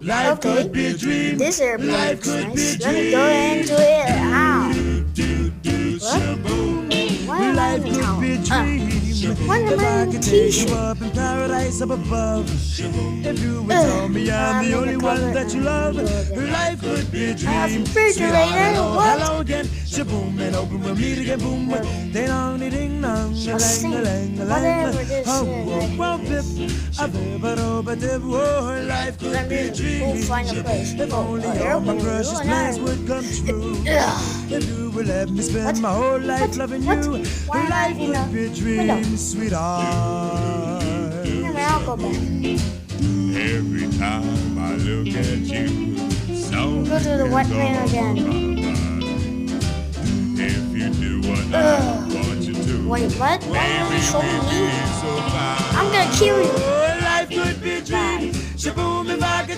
Life Okay, could be a dream. this airplane Life is could be a nice. Let me go into it. Ow. What? shaboom. Why am I in Life the could be a town? dream. Why am If I I in a could take you t-shirt? up in paradise up above. If you would tell me I'm the only one that you love. Life could be a dream. Refrigerator, Hello, what? hello again. Shaboom and open with me to get boom. Ding dong, ding dong, I'll sing whatever this is right well, here. life could Let be a me dream. go find a place. If only all my Airplane, precious you plans and I. would come true. Ugh. If you would let me spend What? my whole life What? loving What? you, Why am I life in would be a a dream, window? sweetheart. Anyway, I'll go back. Every time I look at you, something Go to the wet plane again. If you do what I want you to, Wait, what? Why are you showing me? so fine. I'm gonna kill you. Oh, life could be a dream. Shaboom, if I could